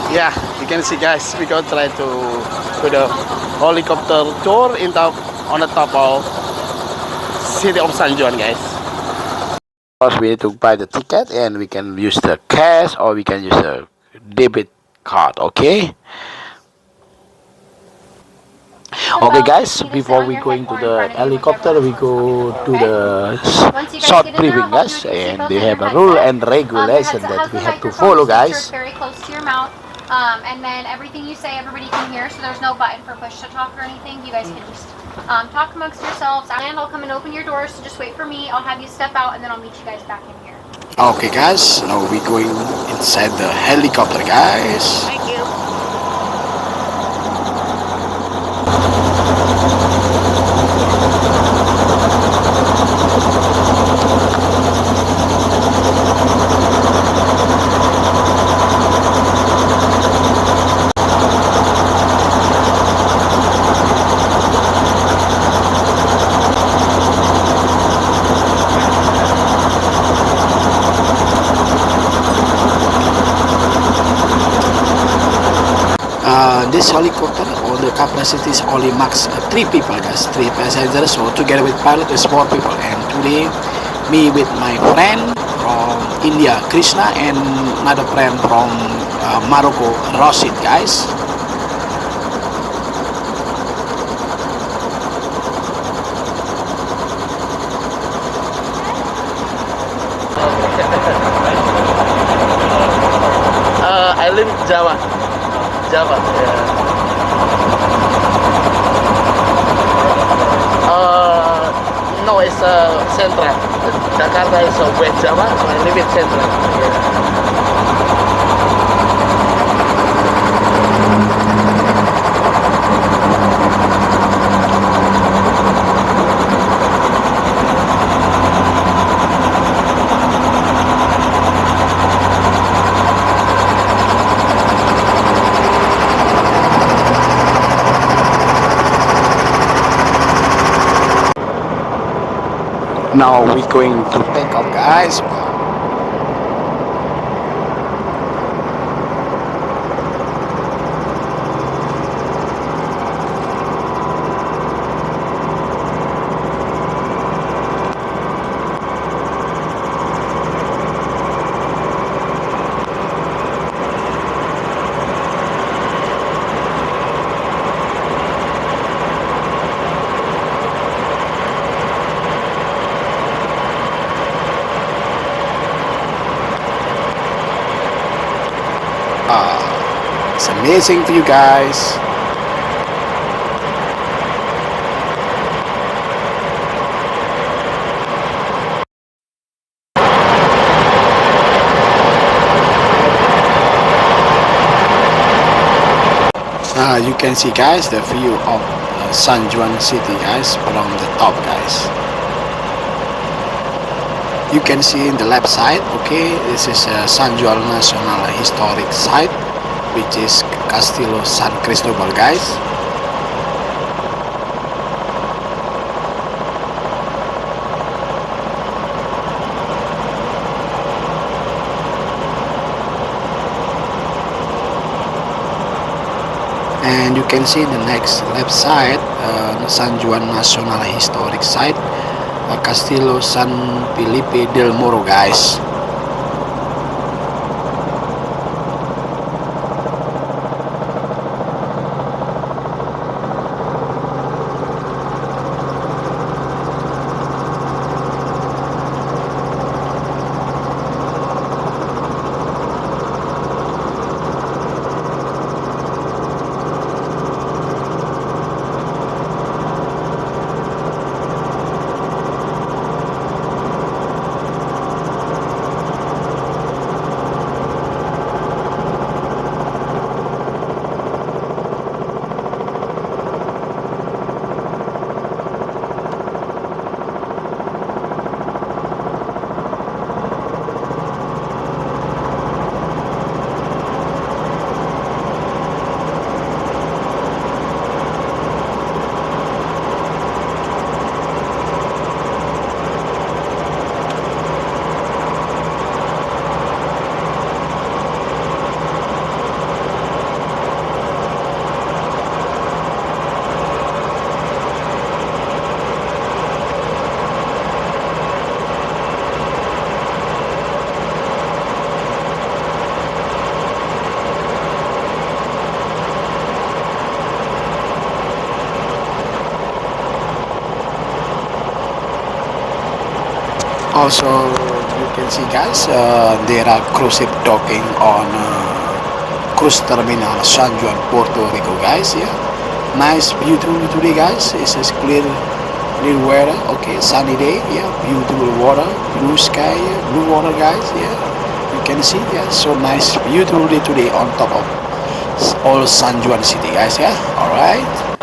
Yeah, you can see guys, we go try to the helicopter tour in top on the top of city of Sanjuan guys. First we need to buy the ticket and we can use the cash or we can use the debit card, okay? Okay guys, before we going to the helicopter, we go to the short briefing guys, and they have a rule and regulation that we have to follow guys. Very close to your mouth, and then everything you say, everybody can hear. So there's no button for push to talk or anything. You guys can just talk amongst yourselves. And I'll come and open your doors. So just wait for me. I'll have you step out, and then I'll meet you guys back in here. Okay guys, now we going inside the helicopter guys. Thank you. This helicopter or the capacity is only max 3 people guys, 3 passengers, so together with pilot is 4 people. And today me with my friend from India Krishna and another friend from Morocco Rashid guys. I live in Java. Java. Yeah. No, it's Central. Jakarta is West Java, so I live in Central. Yeah. Now we're going to take off guys. It's amazing for you guys. You can see guys the view of Sanjuan city guys from the top guys. You can see in the left side, okay, this is Sanjuan National Historic Site, which is Castillo San Cristobal guys. And you can see the next left side, Sanjuan National Historic Site, Castillo San Felipe del Moro guys. Also, you can see, guys, there are cruise ship docking on cruise terminal Sanjuan, Puerto Rico, guys. Yeah, nice, beautiful today, guys. It's a clear weather. Okay, sunny day. Yeah, beautiful water, blue sky, yeah, blue water, guys. Yeah, you can see. Yeah, so nice, beautiful day today on top of all Sanjuan city, guys. Yeah, all right.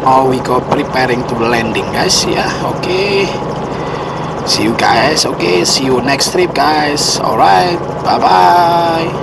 Now we go preparing to landing, guys. Yeah, okay. See you guys. Okay, see you next trip, guys. All right, bye bye.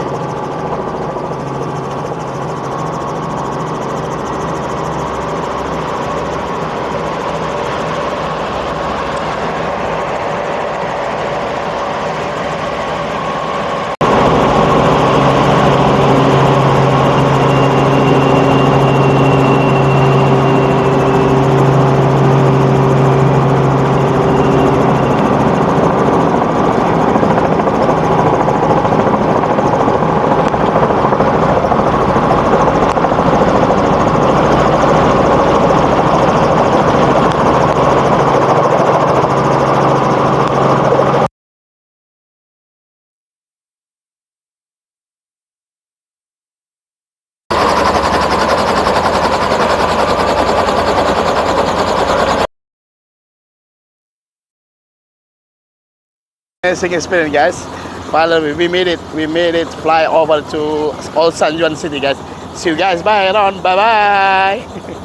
Amazing experience, guys. Finally, we made it. We made it. Fly over to Old San Juan City, guys. See you guys. Bye, Ron. Bye bye.